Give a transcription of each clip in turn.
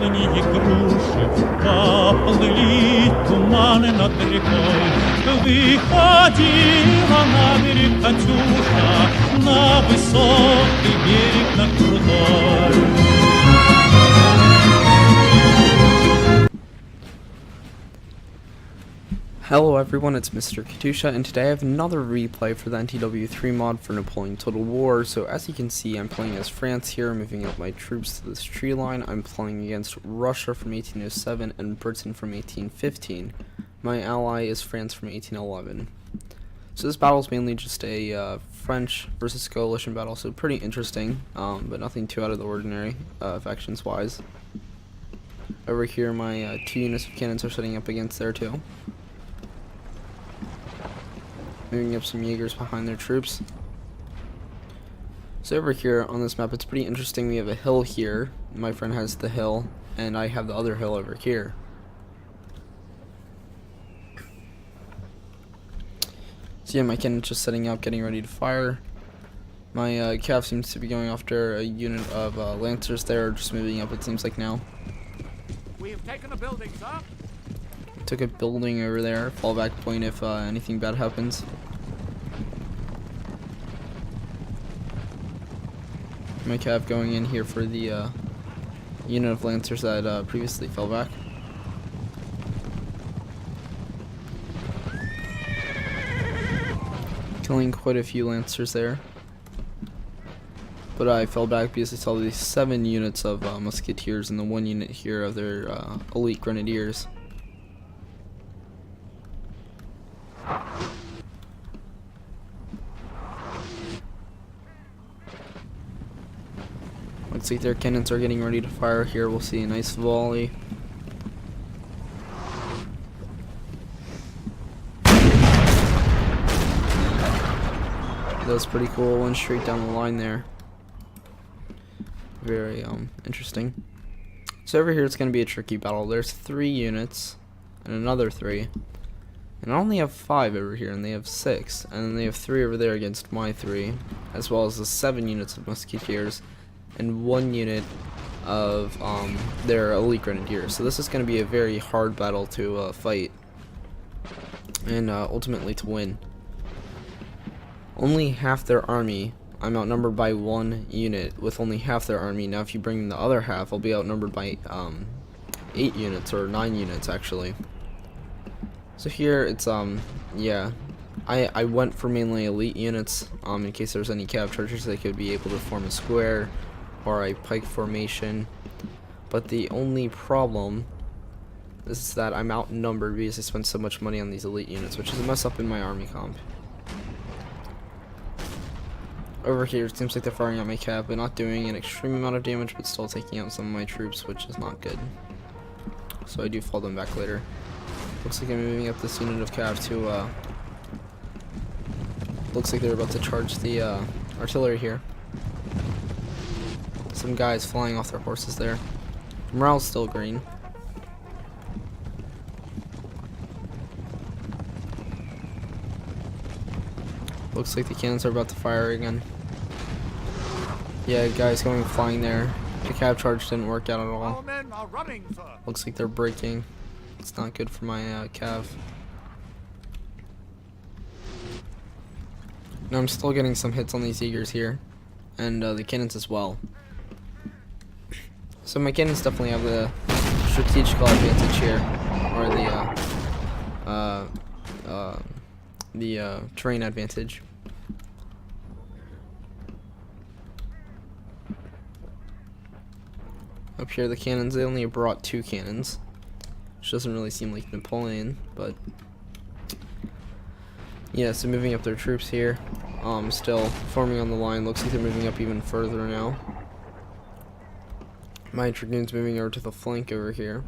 яблони и груши, поплыли туманы над рекой. Выходила на берег Катюша, на высокий берег, на крутой. Hello everyone, it's Mr. Katyusha, and today I have another replay for the NTW3 mod for Napoleon Total War. So as you can see, I'm playing as France here, moving up my troops to this tree line. I'm playing against Russia from 1807 and Britain from 1815. My ally is France from 1811. So this battle is mainly just a French versus coalition battle, so pretty interesting, but nothing too out of the ordinary, factions wise. Over here my 2 units of cannons are setting up against there too. Moving up some Jaegers behind their troops. So over here on this map, it's pretty interesting. We have a hill here. My friend has the hill, and I have the other hill over here. So yeah, my cannon's just setting up, getting ready to fire. My cav seems to be going after a unit of lancers there, just moving up it seems like now. We have taken a building, sir. Took a building over there, fallback point if anything bad happens. My cav going in here for the unit of lancers that previously fell back. Killing quite a few lancers there. But I fell back because I saw these 7 units of musketeers and the 1 unit here of their elite grenadiers. Looks like their cannons are getting ready to fire here. We'll see a nice volley. That was pretty cool. One straight down the line there. Very interesting. So over here it's going to be a tricky battle. There's 3 units and another 3. And I only have 5 over here, and they have 6. And then they have 3 over there against my 3, as well as the 7 units of musketeers and 1 unit of their elite grenadiers. So this is going to be a very hard battle to fight and ultimately to win. Only half their army. I'm outnumbered by 1 unit with only half their army. Now if you bring in the other half, I'll be outnumbered by 8 units, or 9 units actually. So here it's yeah, I went for mainly elite units in case there's any cav chargers they could be able to form a square or a pike formation. But the only problem is that I'm outnumbered because I spent so much money on these elite units, which is a mess up in my army comp. Over here it seems like they're firing at my cav, but not doing an extreme amount of damage, but still taking out some of my troops, which is not good. So I do fall them back later. Looks like I'm moving up this unit of cav to looks like they're about to charge the artillery here. Some guys flying off their horses there. Morale's still green. Looks like the cannons are about to fire again. Yeah, guys going flying there. The cav charge didn't work out at all. Our men are running, sir. Looks like they're breaking. It's not good for my cav. Now I'm still getting some hits on these Jaegers here, and the cannons as well. So my cannons definitely have the strategical advantage here, or the terrain advantage. Up here the cannons, they only brought 2 cannons, which doesn't really seem like Napoleon, but yeah, so moving up their troops here, still forming on the line. Looks like they're moving up even further now. My dragoons moving over to the flank over here.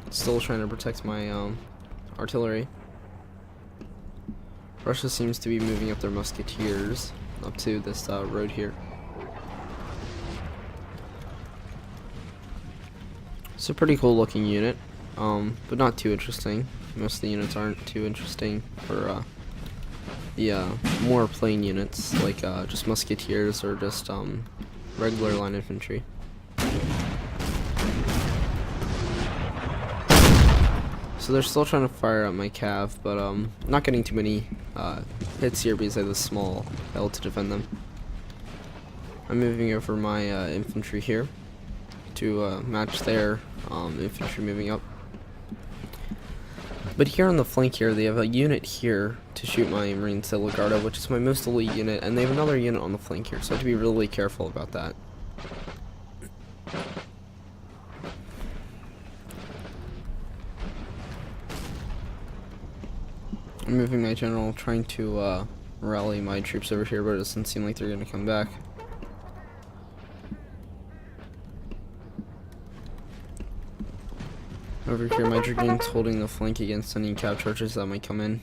Still trying to protect my artillery. Russia seems to be moving up their musketeers up to this road here. It's a pretty cool looking unit, but not too interesting. Most of the units aren't too interesting for the more plain units, like just musketeers or just regular line infantry. So they're still trying to fire at my cav, but not getting too many hits here because I have a small hill to defend them. I'm moving over my infantry here to match their infantry moving up. But here on the flank here, they have a unit here to shoot my Marines de la Garda, which is my most elite unit, and they have another unit on the flank here, so I have to be really careful about that. I'm moving my general, trying to rally my troops over here, but it doesn't seem like they're going to come back. Over here, my dragoon's holding the flank against any cav charges that might come in.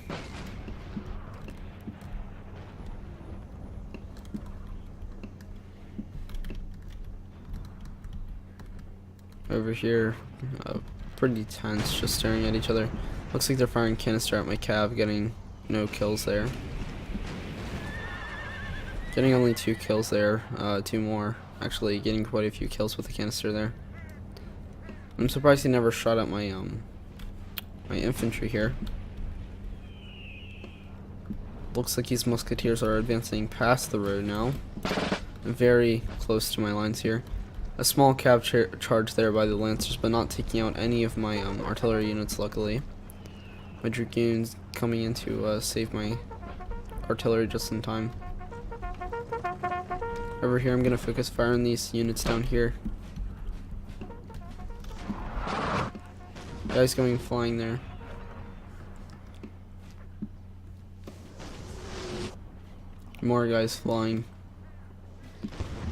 Over here, pretty tense, just staring at each other. Looks like they're firing canister at my cav, getting no kills there. Getting only 2 kills there, 2 more. Actually, getting quite a few kills with the canister there. I'm surprised he never shot at my my infantry here. Looks like these musketeers are advancing past the road now, very close to my lines here. A small cav charge there by the lancers, but not taking out any of my artillery units, luckily. My dragoons coming in to save my artillery just in time. Over here, I'm gonna focus fire on these units down here. Guys going flying there. More guys flying.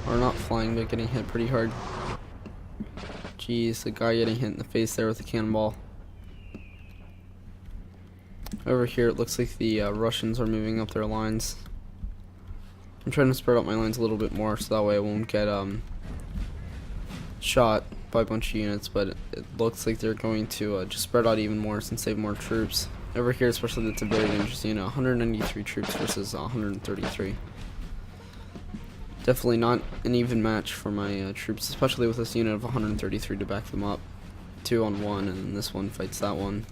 Or not flying, but getting hit pretty hard. Jeez, the guy getting hit in the face there with a cannonball. Over here, it looks like the Russians are moving up their lines. I'm trying to spread out my lines a little bit more so that way I won't get shot by a bunch of units, but it looks like they're going to just spread out even more since they have more troops. Over here, especially, that's a very dangerous unit. 193 troops versus 133. Definitely not an even match for my troops, especially with this unit of 133 to back them up. 2 on 1, and then this one fights that one.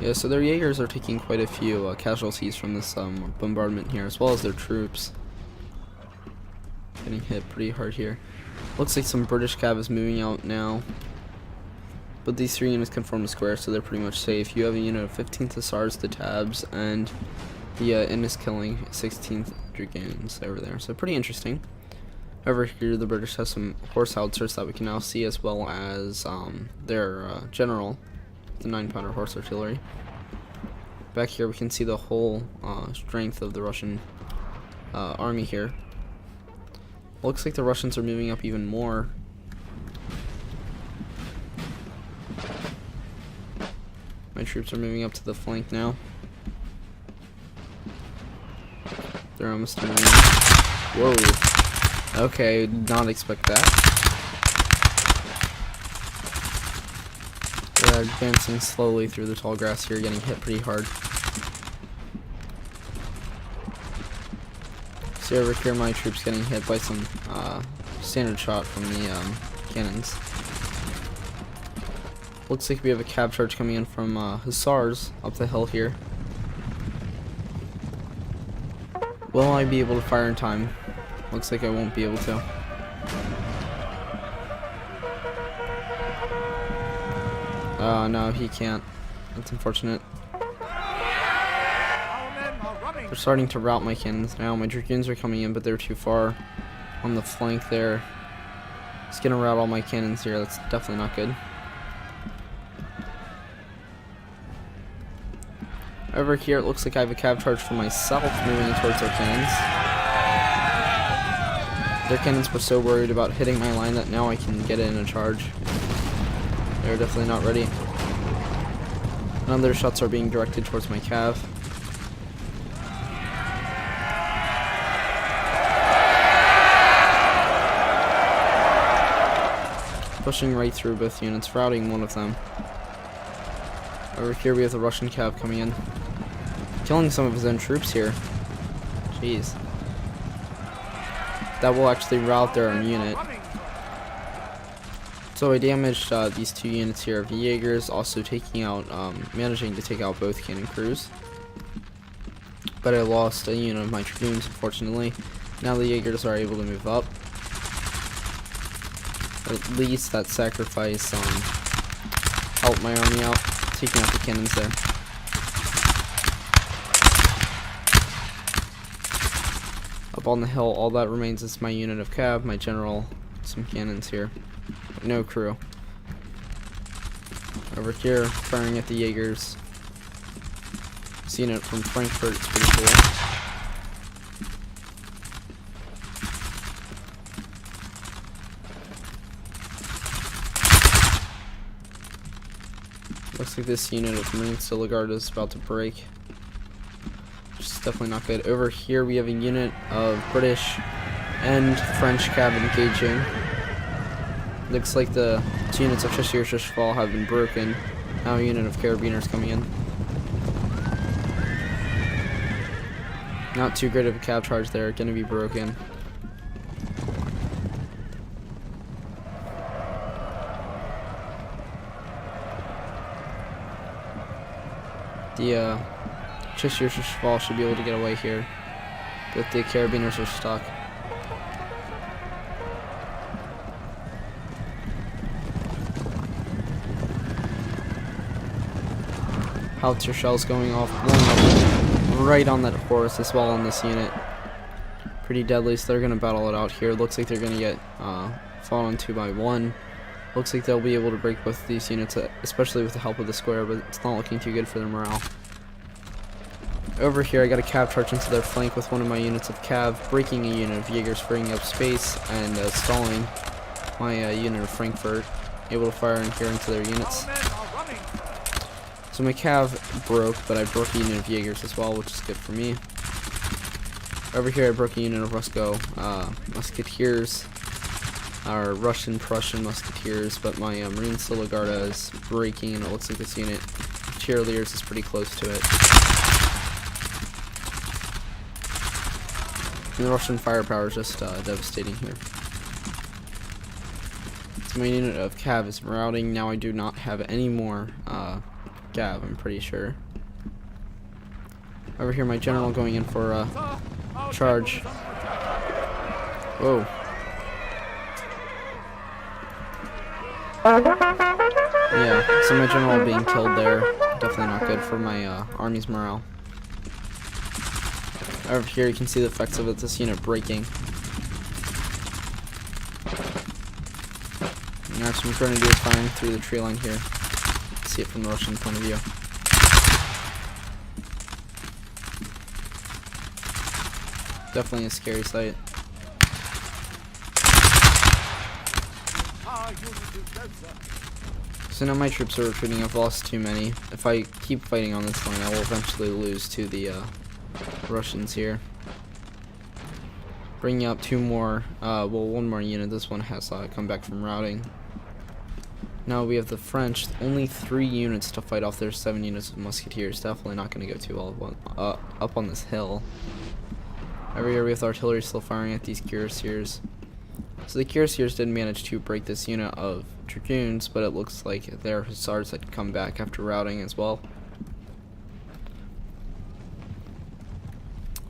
Yeah, so their Jaegers are taking quite a few casualties from this bombardment here, as well as their troops. Getting hit pretty hard here. Looks like some British cav is moving out now. But these 3 units can form a square, so they're pretty much safe. You have a unit of 15th Hussars, the Tabs, and the Innis killing 16th Dragoons over there. So pretty interesting. Over here, the British have some horse howitzers that we can now see, as well as their general, the 9-pounder horse artillery. Back here we can see the whole strength of the Russian army here. Looks like the Russians are moving up even more. My troops are moving up to the flank now. They're almost moving. Whoa. Okay, did not expect that. They're advancing slowly through the tall grass here, getting hit pretty hard. See over here, my troops getting hit by some standard shot from the cannons. Looks like we have a cav charge coming in from Hussars up the hill here. Will I be able to fire in time? Looks like I won't be able to. No, he can't. That's unfortunate. They're starting to rout my cannons now. My dragoons are coming in, but they're too far on the flank there. It's gonna rout all my cannons here. That's definitely not good. Over here, it looks like I have a cav charge for myself moving towards their cannons. Their cannons were so worried about hitting my line that now I can get in a charge. They're definitely not ready. None of their shots are being directed towards my cav. Pushing right through both units, routing one of them. Over here we have the Russian cav coming in. killing some of his own troops here. Jeez. That will actually rout their own unit. So I damaged these 2 units here of Jaegers, also taking out, managing to take out both cannon crews. But I lost a unit of my dragoons, unfortunately. Now the Jaegers are able to move up. At least that sacrifice helped my army out, taking out the cannons there. Up on the hill, all that remains is my unit of cav, my general, some cannons here. No crew. Over here, firing at the Jaegers. This unit from Frankfurt, it's pretty cool. Looks like this unit of Marine Guard is about to break. Which is definitely not good. Over here we have a unit of British and French cav engaging. Looks like the 2 units of Cheshire Fall have been broken. Now a unit of Carabiners coming in. Not too great of a cav charge there, gonna be broken. The Cheshire Fall should be able to get away here, but the Carabiners are stuck. Howitzer shells going off, blowing up right on that horse as well on this unit. Pretty deadly, so they're gonna battle it out here. Looks like they're gonna get fought on 2 by 1. Looks like they'll be able to break both of these units, especially with the help of the square, but it's not looking too good for their morale. Over here, I got a cav charge into their flank with one of my units of cav, breaking a unit of Jaegers, freeing up space, and stalling my unit of Frankfurt, able to fire in here into their units. So my cav broke, but I broke a unit of Jaegers as well, which is good for me. Over here, I broke a unit of Rusko musketeers, or Russian-Prussian musketeers, but my Marine Guard is breaking, and it looks like this unit of cheerleaders is pretty close to it. And the Russian firepower is just devastating here. So my unit of cav is routing. Now I do not have any more cav, I'm pretty sure. Over here, my general going in for a charge. Whoa. Yeah, so my general being killed there. Definitely not good for my army's morale. Over here, you can see the effects of it, this unit breaking. Now some grenadiers firing through the tree line here. See it from the Russian point of view. Definitely a scary sight. So now my troops are retreating. I've lost too many. If I keep fighting on this line, I will eventually lose to the Russians here. Bringing up 2 more, well, 1 more unit. This one has come back from routing. Now we have the French, only 3 units to fight off their 7 units of musketeers. Definitely not going to go too well up on this hill. Over here we have the artillery still firing at these cuirassiers. So the cuirassiers did manage to break this unit of dragoons, but it looks like their hussars had come back after routing as well.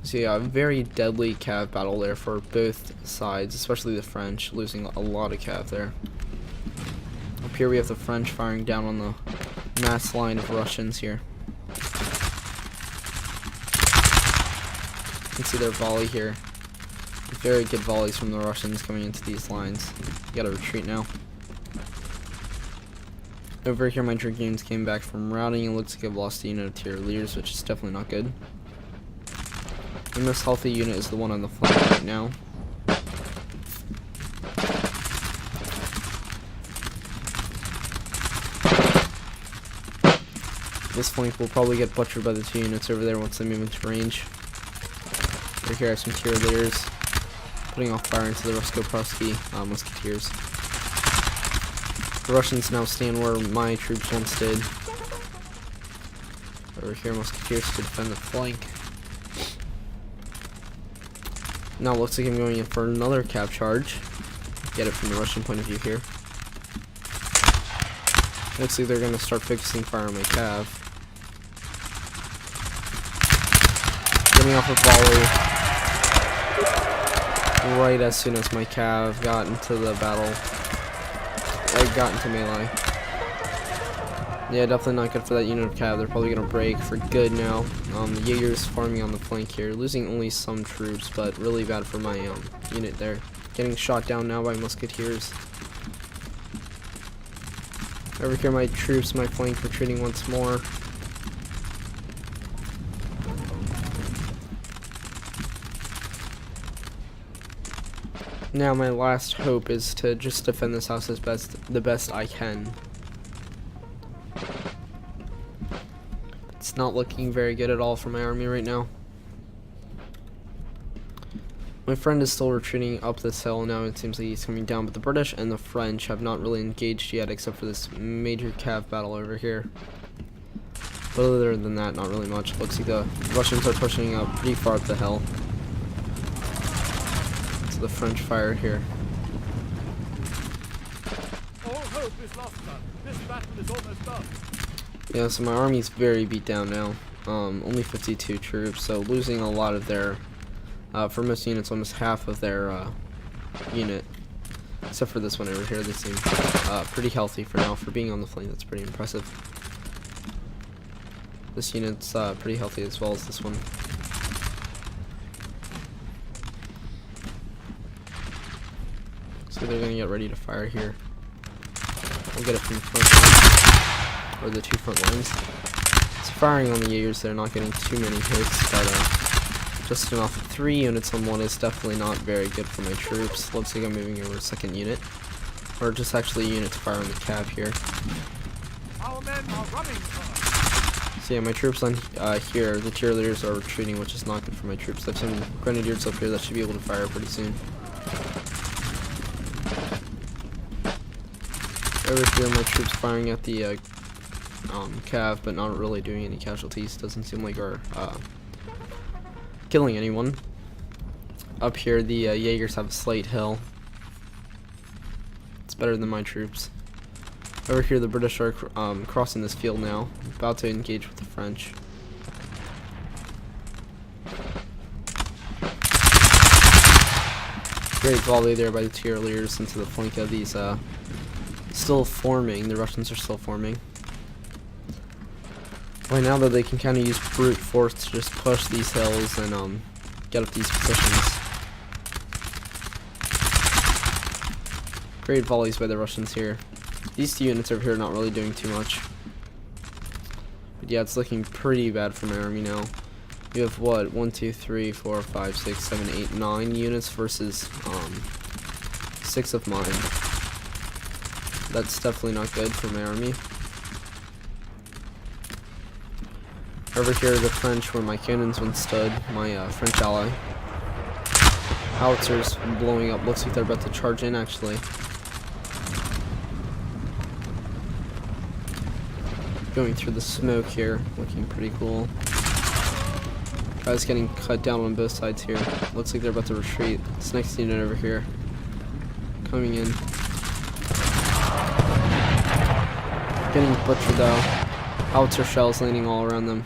So yeah, a very deadly cav battle there for both sides, especially the French, losing a lot of cav there. Up here we have the French firing down on the mass line of Russians here. You can see their volley here. Very good volleys from the Russians coming into these lines. You gotta retreat now. Over here my dragoons came back from routing. It looks like I've lost a unit of tier leaders, which is definitely not good. The most healthy unit is the one on the flank right now. This flank will probably get butchered by the 2 units over there once they move into range. Over here I have some tier leaders putting off fire into the Rusko-Pruski musketeers. The Russians now stand where my troops once did. Over here, musketeers to defend the flank. Now looks like I'm going in for another cav charge. Get it from the Russian point of view here. Looks like they're going to start focusing fire on my cav. Getting off a volley right as soon as my cav got into the battle. I got into melee. Yeah, definitely not good for that unit of cav. They're probably going to break for good now. The Jaeger's farming on the flank here, losing only some troops, but really bad for my unit there. Getting shot down now by musketeers. Over here, my troops, my flank retreating once more. Now my last hope is to just defend this house as the best I can. It's not looking very good at all for my army right now. My friend is still retreating up this hill. Now it seems like he's coming down, but the British and the French have not really engaged yet, except for this major cav battle over here. But other than that, not really much. Looks like the Russians are pushing up pretty far up the hill. So the French fire here. All hope is lost, sir. This battle is almost done. Yeah, so my army's very beat down now. Only 52 troops, so losing a lot of their, for most units, almost half of their unit. Except for this one over here, they seem pretty healthy for now. For being on the flank, that's pretty impressive. This unit's pretty healthy as well as this one. So they're gonna get ready to fire here. We'll get it from the front line, or the two front lines. It's firing on the Jaegers, they're not getting too many hits, but just enough. 3 units on one is definitely not very good for my troops. Looks like I'm moving over a second unit, or just actually a unit to fire on the cav here. Our men are running, sir. So yeah, my troops on here, the cheerleaders are retreating, which is not good for my troops. I have some grenadiers up here that should be able to fire pretty soon. Over here, my troops firing at the cav, but not really doing any casualties. Doesn't seem like are killing anyone. Up here, the Jaegers have a slight hill. It's better than my troops. Over here, the British are crossing this field now, about to engage with the French. Great volley there by the cheerleaders into the flank of these still forming. The Russians are still forming. Right now that they can kind of use brute force to just push these hills and get up these positions. Great volleys by the Russians here. These 2 units over here are not really doing too much. But yeah, it's looking pretty bad for my army now. You have what? 1, 2, 3, 4, 5, 6, 7, 8, 9 units versus 6 of mine. That's definitely not good for my army. Over here, the French, where my cannons once stood, my French ally. Howitzers blowing up. Looks like they're about to charge in, actually. Going through the smoke here, looking pretty cool. Guys getting cut down on both sides here. Looks like they're about to retreat. This next unit over here, coming in. Getting butchered though. Howitzer shells landing all around them.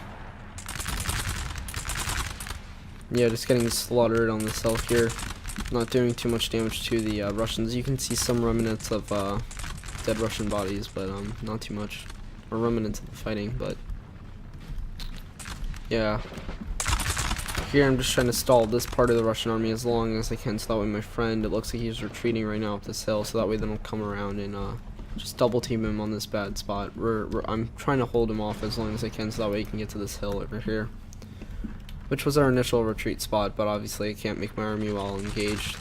Yeah, just getting slaughtered on this hill here. Not doing too much damage to the Russians. You can see some remnants of dead Russian bodies, but not too much. Or remnants of the fighting, but yeah. Here I'm just trying to stall this part of the Russian army as long as I can, so that way my friend, it looks like he's retreating right now up this hill, so that way they don't come around and just double team him on this bad spot. I'm trying to hold him off as long as I can, so that way he can get to this hill over here, which was our initial retreat spot, but obviously I can't make my army well engaged.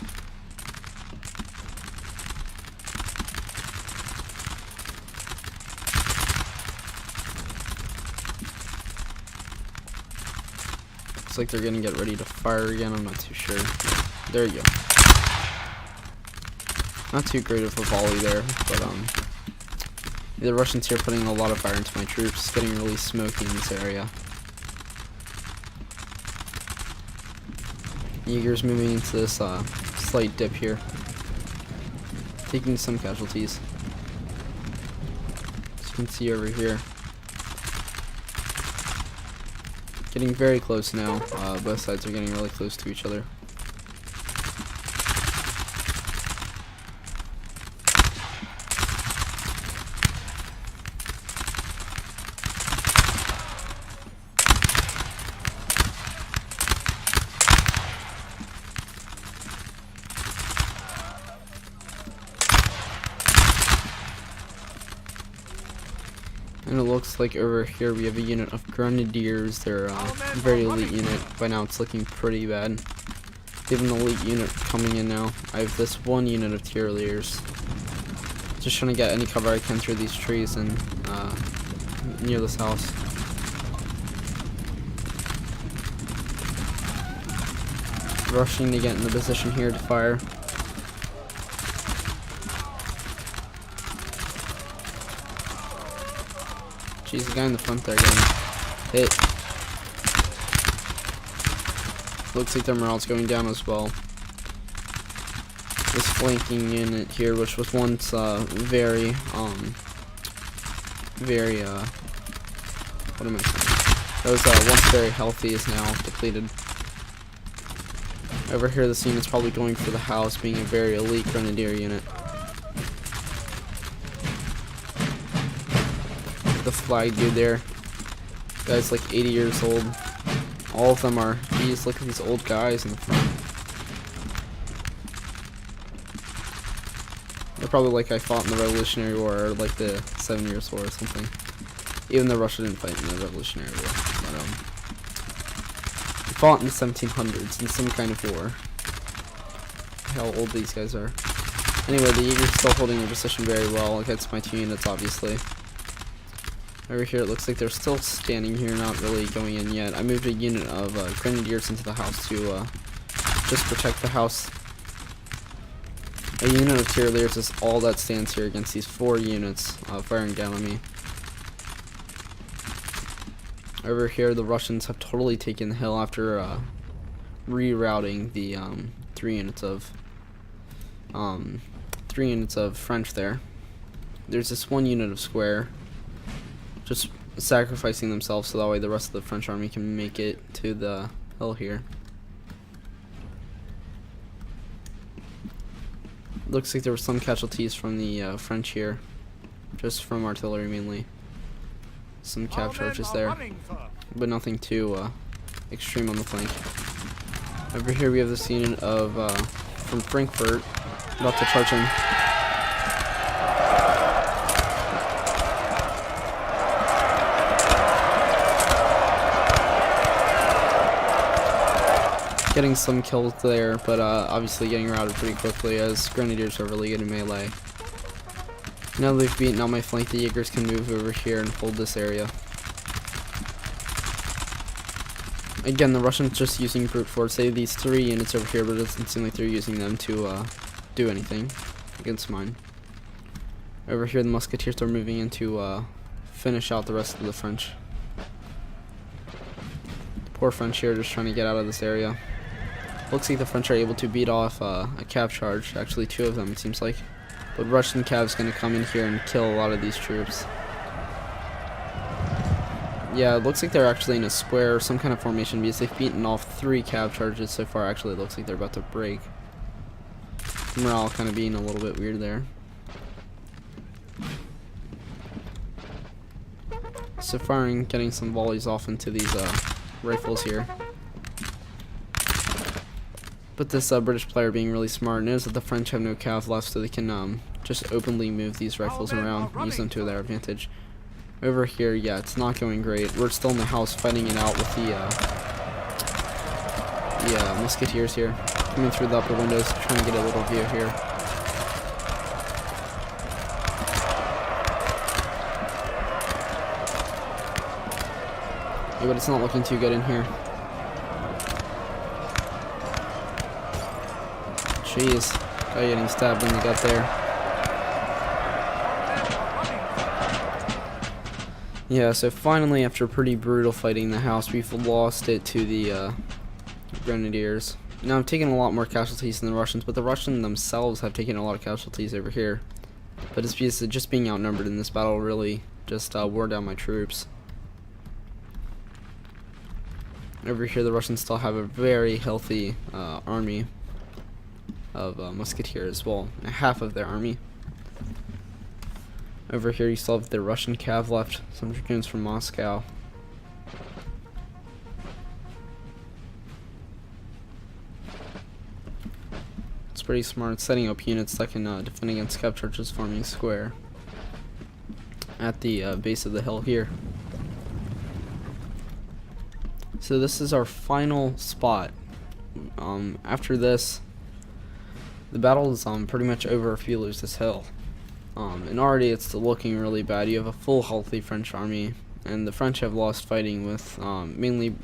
Looks like they're gonna get ready to fire again, I'm not too sure. There you go. Not too great of a volley there, but the Russians here putting a lot of fire into my troops, getting really smoky in this area. Jaegers moving into this slight dip here, taking some casualties. As you can see over here, getting very close now. Both sides are getting really close to each other. And it looks like over here we have a unit of grenadiers. They're a very elite unit. By now it's looking pretty bad. They have an elite unit coming in now. I have this one unit of tyroliers. Just trying to get any cover I can through these trees and near this house. Rushing to get in the position here to fire. Jeez, the guy in the front there getting hit. Looks like their morale's going down as well. This flanking unit here, which was once very, what am I saying? That was once very healthy, is now depleted. Over here, this unit's probably going for the house, being a very elite grenadier unit. The flag dude there. Guy's like 80 years old. All of them are. Geez, look at these old guys in the front. They're probably like I fought in the Revolutionary War, or like the 7 Years' War or something. Even though Russia didn't fight in the Revolutionary War. But, they fought in the 1700s in some kind of war. How old these guys are. Anyway, the Jaeger's still holding their position very well against my two units, obviously. Over here, it looks like they're still standing here, not really going in yet. I moved a unit of grenadiers into the house to just protect the house. A unit of tyroliers is all that stands here against these 4 units firing down on me. Over here, the Russians have totally taken the hill after rerouting the 3 units of French there. There's this 1 unit of square just sacrificing themselves so that way the rest of the French army can make it to the hill here. Looks like there were some casualties from the French here, just from artillery mainly. Some cav charges there, but nothing too extreme on the flank. Over here we have this unit of from Frankfurt about to charge in. Getting some kills there, but obviously getting routed pretty quickly as grenadiers are really good in melee. Now that they've beaten out my flank, the Jaegers can move over here and hold this area. Again, the Russians just using brute force. They have these 3 units over here, but it doesn't seem like they're using them to do anything against mine. Over here, the musketeers are moving in to finish out the rest of the French. Poor French here, just trying to get out of this area. Looks like the French are able to beat off a cav charge, actually 2 of them it seems like. But Russian cav's gonna come in here and kill a lot of these troops. Yeah, it looks like they're actually in a square or some kind of formation because they've beaten off 3 cav charges so far. Actually, it looks like they're about to break. Morale kind of being a little bit weird there. So firing, getting some volleys off into these rifles here. But this British player being really smart knows that the French have no cav left, so they can just openly move these rifles around, use them to their advantage. Over here, yeah, it's not going great. We're still in the house fighting it out with the musketeers here, coming through the upper windows, trying to get a little view here. Yeah, but it's not looking too good in here. Jeez, guy getting stabbed in the gut there. Yeah, so finally, after pretty brutal fighting in the house, we've lost it to the Grenadiers. Now, I'm taking a lot more casualties than the Russians, but the Russians themselves have taken a lot of casualties over here. But it's because of just being outnumbered in this battle really just wore down my troops. Over here, the Russians still have a very healthy army of musketeers. Well, half of their army. Over here, you still have the Russian cav left. Some dragoons from Moscow. It's pretty smart setting up units that can defend against cav charges forming square at the base of the hill here. So this is our final spot. After this, the battle is pretty much over if you lose this hill. And already it's looking really bad. You have a full healthy French army, and the French have lost fighting with mainly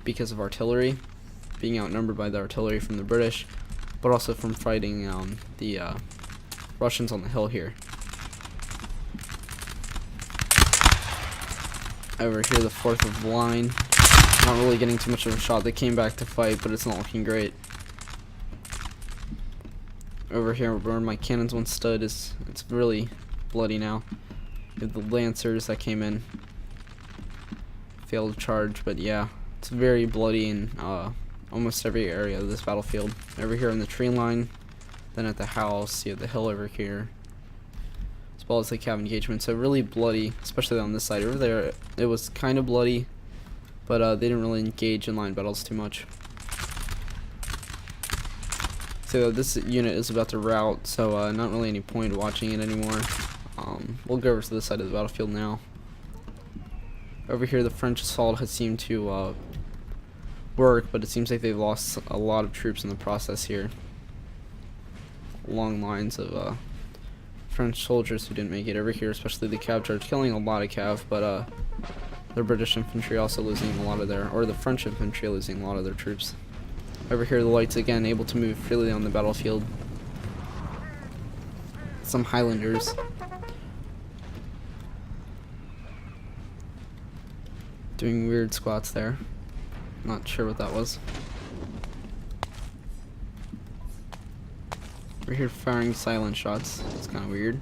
because of artillery, being outnumbered by the artillery from the British, but also from fighting the Russians on the hill here. Over here, the 4th of line, not really getting too much of a shot. They came back to fight, but it's not looking great. Over here where my cannons once stood, it's really bloody now. You have the Lancers that came in, failed to charge, but yeah, it's very bloody in almost every area of this battlefield. Over here in the tree line, then at the house, you have the hill over here, as well as the cav engagement. So really bloody, especially on this side. Over there, it was kind of bloody, but they didn't really engage in line battles too much. So this unit is about to rout, so not really any point watching it anymore. We'll go over to this side of the battlefield now. Over here, the French assault has seemed to work, but it seems like they've lost a lot of troops in the process here. Long lines of French soldiers who didn't make it over here, especially the cav charge, killing a lot of cav, but the British infantry also losing a lot of their, or the French infantry losing a lot of their troops. Over here, the lights again able to move freely on the battlefield. Some Highlanders. Doing weird squats there. Not sure what that was. We're here firing silent shots. It's kind of weird.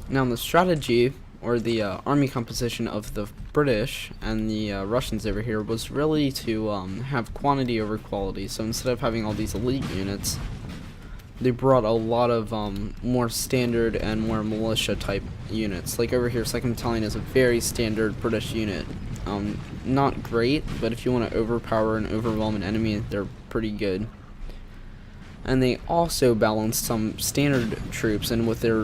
Now, the strategy, or the army composition of the British and the Russians over here was really to have quantity over quality. So instead of having all these elite units, they brought a lot of more standard and more militia type units. Like over here, 2nd Battalion is a very standard British unit. Not great, but if you want to overpower and overwhelm an enemy, they're pretty good. And they also balanced some standard troops, and with their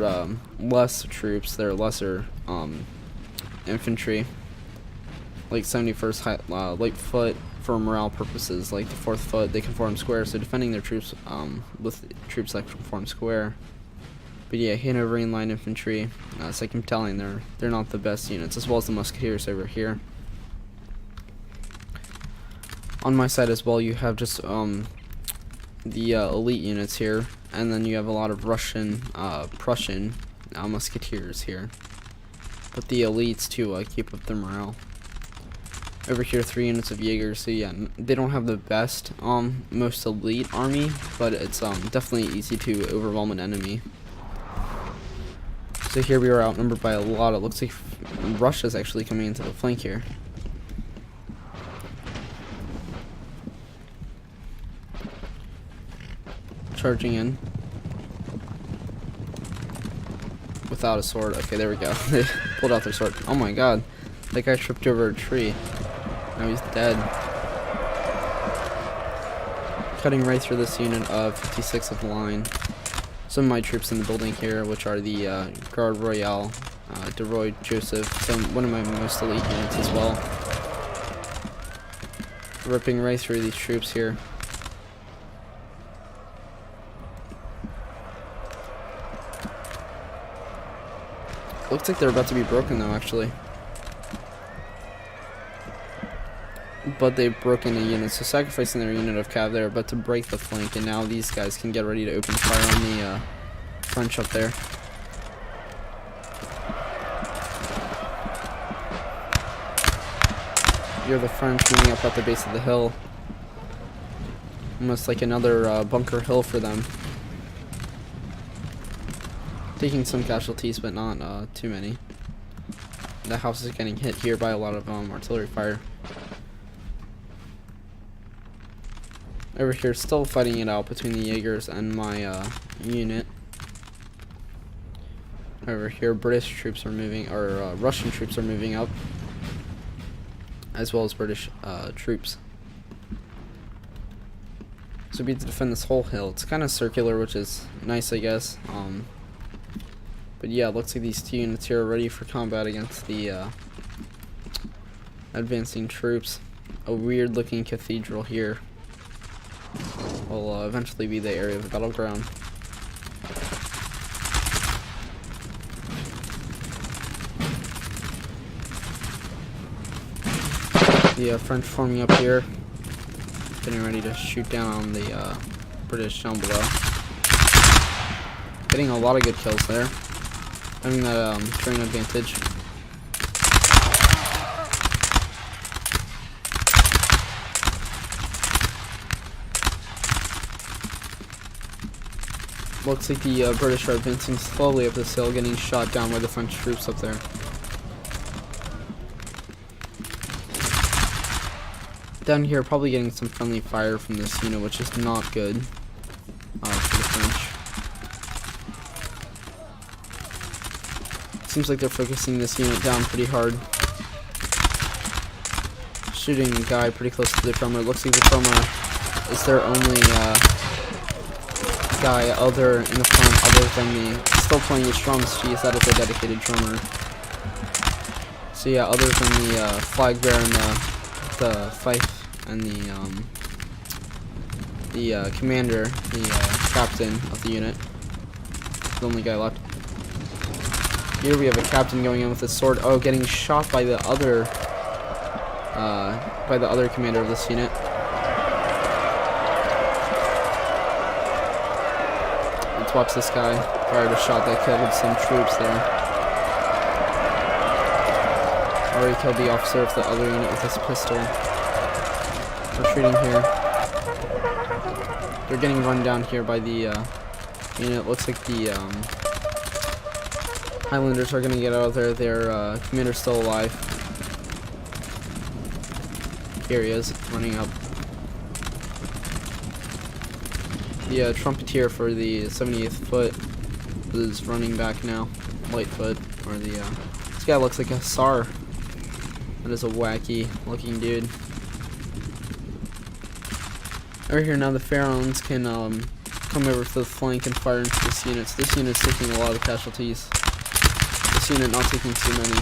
less troops, their lesser infantry, like 71st Light Foot, for morale purposes. Like the 4th Foot, they can form square, so defending their troops with troops that can form square. But yeah, Hanoverian Line Infantry, 2nd Battalion, they're not the best units, as well as the Musketeers over here. On my side as well, you have just the elite units here, and then you have a lot of Russian, Prussian musketeers here, but the elites to keep up their morale. Over here, 3 units of Jaegers. So yeah, they don't have the best, most elite army, but it's definitely easy to overwhelm an enemy. So here we are outnumbered by a lot. It looks like Russia's actually coming into the flank here. Charging in without a sword. Okay, there we go. They pulled out their sword. Oh my god, that guy tripped over a tree. Now he's dead. Cutting right through this unit of 56 of the line. Some of my troops in the building here, which are the Garde Royale, de Roy Joseph, one of my most elite units as well. Ripping right through these troops here. Looks like they're about to be broken though, actually. But they've broken a unit, so sacrificing their unit of cav, they're about to break the flank, and now these guys can get ready to open fire on the French up there. hear the French moving up at the base of the hill. Almost like another bunker hill for them. Taking some casualties, but not too many. The house is getting hit here by a lot of artillery fire. Over here, still fighting it out between the Jaegers and my unit. Over here, British troops are moving, or Russian troops are moving up, as well as British troops. So we have to defend this whole hill. It's kind of circular, which is nice, I guess. But yeah, it looks like these two units here are ready for combat against the advancing troops. A weird looking cathedral here will eventually be the area of the battleground. The French forming up here, getting ready to shoot down on the British down below. Getting a lot of good kills there. Having that terrain advantage. Looks like the British are advancing slowly up this hill, getting shot down by the French troops up there. Down here, probably getting some friendly fire from this unit, which is not good for the French. Seems like they're focusing this unit down pretty hard. Shooting a guy pretty close to the drummer. Looks like the drummer is their only guy other in the front, other than the still playing his drums. Jeez, that is a dedicated drummer. So yeah, other than the flag bearer and the fife and the commander, the captain of the unit, the only guy left. Here we have a captain going in with his sword. Oh, getting shot by the other commander of this unit. Let's watch this guy fire a shot that killed some troops there. Already killed the officer of the other unit with his pistol. Retreating here. They're getting run down here by the unit. Looks like the Highlanders are going to get out of there. Their commander's still alive. Here he is, running up. The trumpeter for the 78th Foot is running back now. Lightfoot, or the this guy looks like a Hussar. That is a wacky looking dude. Over here now, the Pharaohs can come over to the flank and fire into this unit. So this unit's taking a lot of casualties. This unit not taking too many.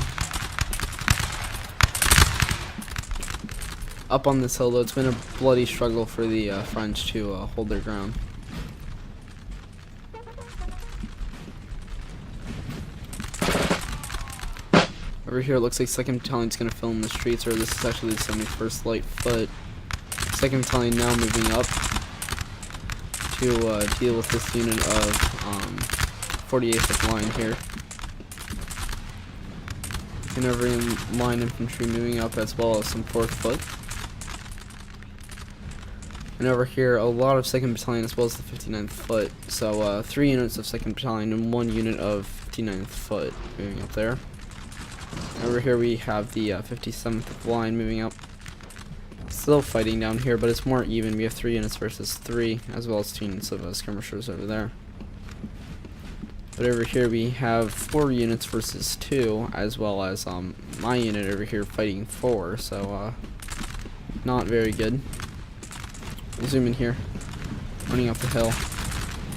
Up on this hill though, it's been a bloody struggle for the French to hold their ground. Over here it looks like 2nd Battalion's going to fill in the streets, or this is actually the 71st Light Foot. 2nd Battalion now moving up to deal with this unit of 48th Line here. And over in line infantry moving up, as well as some 4th Foot. And over here, a lot of 2nd Battalion as well as the 59th Foot. So 3 units of 2nd Battalion and 1 unit of 59th Foot moving up there. Over here we have the 57th Line moving up. Still fighting down here, but it's more even. We have 3 units versus 3, as well as 2 units of skirmishers over there. But over here we have 4 units versus 2, as well as my unit over here fighting 4, so not very good. Zoom in here, running up the hill,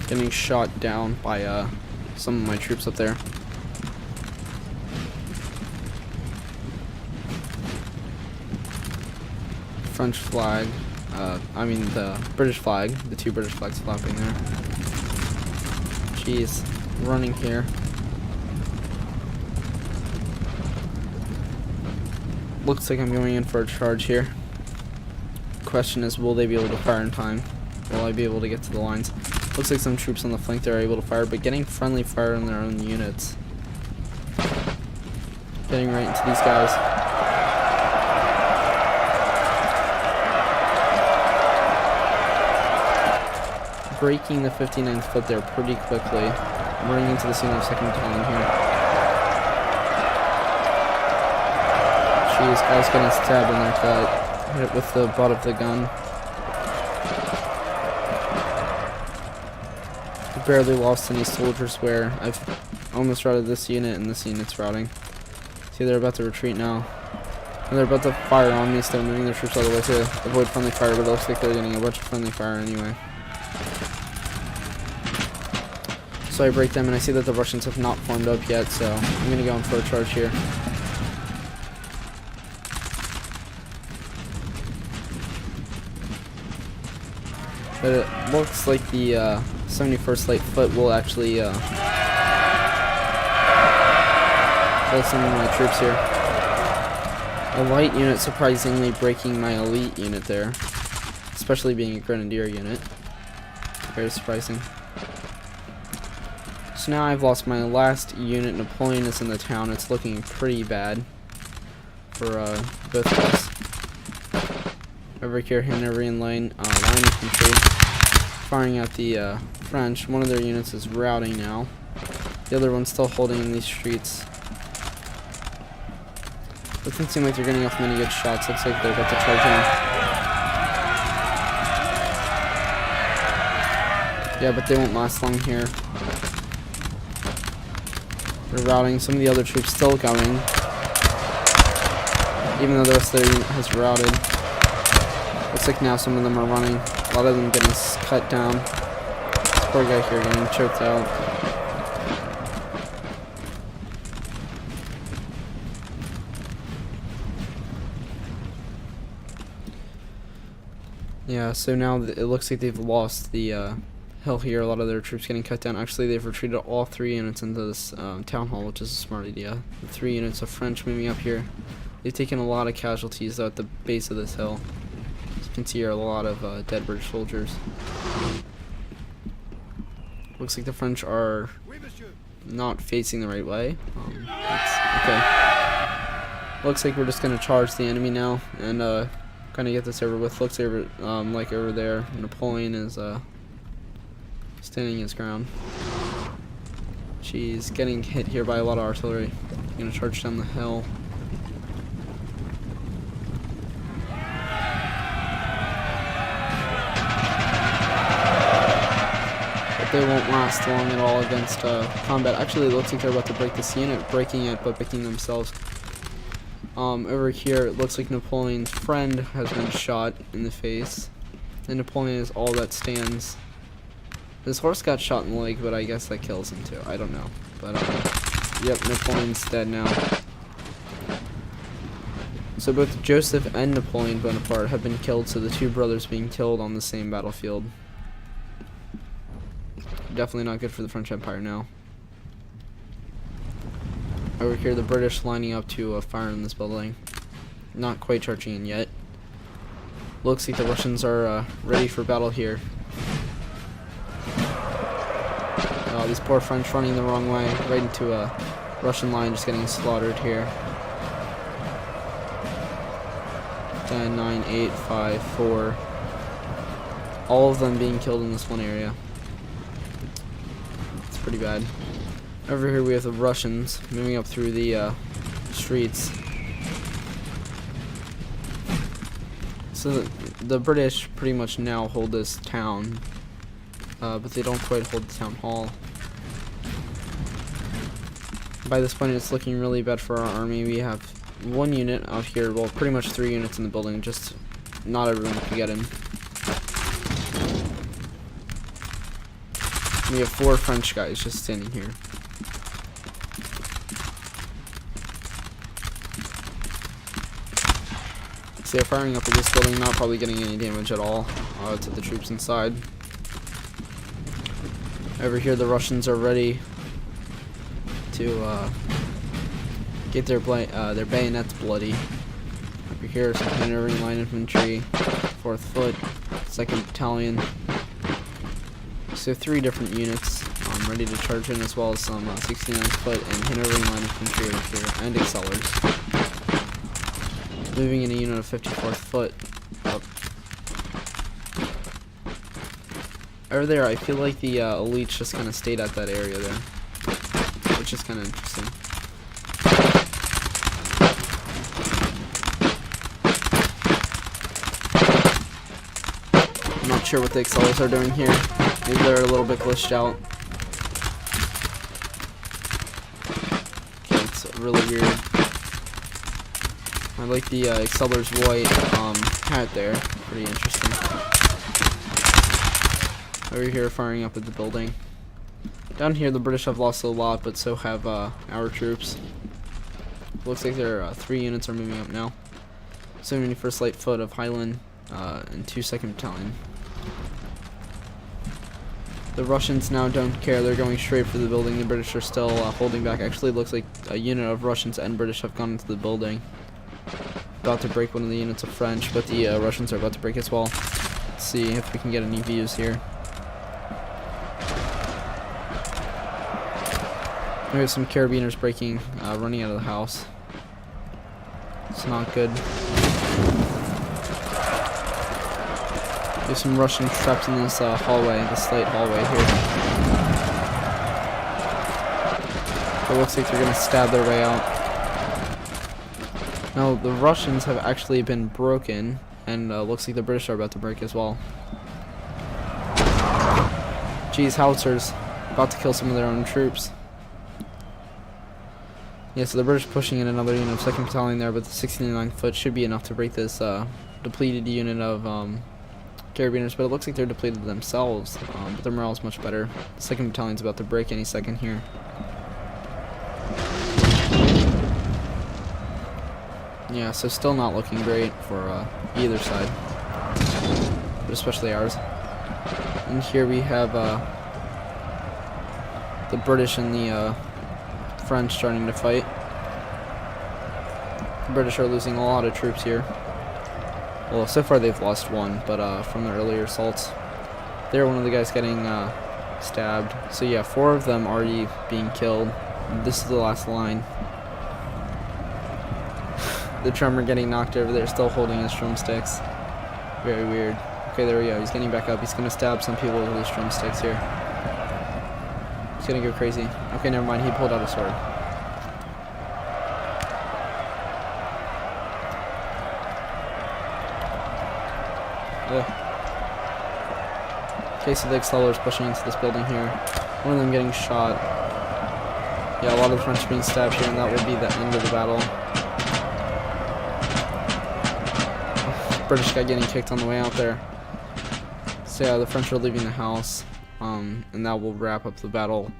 getting shot down by some of my troops up there. French flag, I mean the British flag, the 2 British flags flapping there. Jeez. Running here. Looks like I'm going in for a charge here. Question is, will they be able to fire in time? Will I be able to get to the lines? Looks like some troops on the flank there are able to fire, but getting friendly fire on their own units. Getting right into these guys. breaking the 59th foot there pretty quickly. I'm running into the scene of second battalion here. Jeez, guys getting stabbed in their gut. Hit with the butt of the gun. I barely lost any soldiers where I've almost routed this unit and this unit's routing. See, they're about to retreat now. And they're about to fire on me, so they're moving their troops all the way to avoid friendly fire, but it looks like they're getting a bunch of friendly fire anyway. So I break them, and I see that the Russians have not formed up yet, so I'm going to go in for a charge here. But it looks like the 71st Light Foot will actually kill some of my troops here. A light unit surprisingly breaking my elite unit there, especially being a grenadier unit. Very surprising. So now I've lost my last unit. Napoleon is in the town. It's looking pretty bad for both of us. Over here, Hanoverian line infantry firing at the French. One of their units is routing now. The other one's still holding in these streets. Doesn't seem like they're getting off many good shots. Looks like they're about to charge in. Yeah, but they won't last long here. They're routing. Some of the other troops still going, even though the rest of their unit has routed. Looks like now some of them are running. A lot of them getting cut down. This poor guy here getting choked out. Yeah, so now it looks like they've lost the hill here. A lot of their troops getting cut down. Actually, they've retreated all 3 units into this town hall, which is a smart idea. The 3 units of French moving up here. They've taken a lot of casualties though at the base of this hill. As you can see here, a lot of dead British soldiers. Looks like the French are not facing the right way. Okay. Looks like we're just gonna charge the enemy now and kind of get this over with. Looks over like over there, Napoleon is standing his ground. She's getting hit here by a lot of artillery. Gonna charge down the hill. They won't last long at all against combat. Actually, it looks like they're about to break this unit, breaking it, but breaking themselves. Over here, it looks like Napoleon's friend has been shot in the face, and Napoleon is all that stands. His horse got shot in the leg, but I guess that kills him too. I don't know, but yep, Napoleon's dead now. So both Joseph and Napoleon Bonaparte have been killed, so the 2 brothers being killed on the same battlefield. Definitely not good for the French Empire now. Over here, the British lining up to fire in this building. Not quite charging in yet. Looks like the Russians are ready for battle here. These poor French running the wrong way, right into a Russian line, just getting slaughtered here. 10, 9, 8, 5, 4. All of them being killed in this one area. Pretty bad. Over here we have the Russians moving up through the streets. So the British pretty much now hold this town, but they don't quite hold the town hall. By this point it's looking really bad for our army. We have 1 unit out here, well pretty much 3 units in the building, just not everyone can get in. We have 4 French guys just standing here. So they're firing up at this building, not probably getting any damage at all to the troops inside. Over here the Russians are ready to get their bayonets bloody. Over here some Hanoverian line infantry, 4th Foot, 2nd Battalion. So 3 different units ready to charge in, as well as some 69th Foot and Hanoverian line infantry over here, and accelerators. Moving in a unit of 54th Foot up. Over there, I feel like the elites just kind of stayed at that area there, which is kind of interesting. I'm not sure what the Excellers are doing here. Maybe they're a little bit glitched out. Okay, it's really weird. I like the Exceller's white hat there. Pretty interesting. Over here firing up at the building. Down here the British have lost a lot, but so have our troops. Looks like their 3 units are moving up now. 71st Light Foot of Highland and 2nd Battalion. The Russians now don't care, they're going straight for the building. The British are still holding back. Actually, it looks like a unit of Russians and British have gone into the building. About to break one of the units of French, but the Russians are about to break as well. Let's see if we can get any views here. There's some carabiners breaking, running out of the house. It's not good. There's some Russians trapped in this hallway, the slate hallway here. It looks like they're gonna stab their way out. Now, the Russians have actually been broken, and looks like the British are about to break as well. Geez, howitzers, about to kill some of their own troops. Yeah, so the British pushing in another unit of 2nd Battalion there, but the 69th Foot should be enough to break this depleted unit of carabiners, but it looks like they're depleted themselves, but their morale is much better. The 2nd Battalion's about to break any second here. Yeah, so still not looking great for either side, but especially ours. And here we have the British and the French starting to fight. The British are losing a lot of troops here. Well, so far they've lost one, but from the earlier assaults, there one of the guys getting stabbed. So yeah, 4 of them already being killed. This is the last line. The drummer getting knocked over there, still holding his drumsticks. Very weird. Okay, there we go. He's getting back up. He's gonna stab some people with his drumsticks here. He's gonna go crazy. Okay, never mind. He pulled out a sword. Ugh. Okay, so the Excellers pushing into this building here. One of them getting shot. Yeah, a lot of the French being stabbed here, and that will be the end of the battle. British guy getting kicked on the way out there. So yeah, the French are leaving the house, and that will wrap up the battle.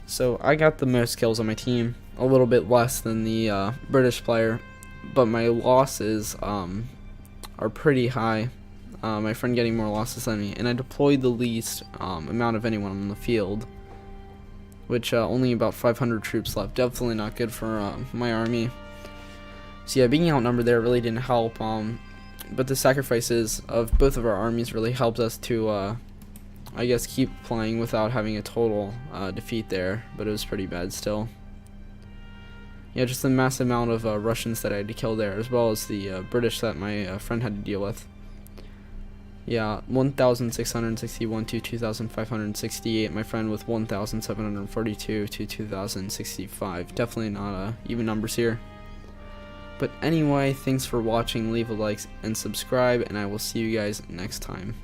So I got the most kills on my team, a little bit less than the British player, but my losses are pretty high. My friend getting more losses than me, and I deployed the least amount of anyone on the field, which only about 500 troops left. Definitely not good for my army. So yeah, being outnumbered there really didn't help, but the sacrifices of both of our armies really helped us to, I guess, keep playing without having a total defeat there, but it was pretty bad still. Yeah, just the massive amount of Russians that I had to kill there, as well as the British that my friend had to deal with. Yeah, 1,661 to 2,568, my friend with 1,742 to 2,065. Definitely not even numbers here. But anyway, thanks for watching, leave a like and subscribe, and I will see you guys next time.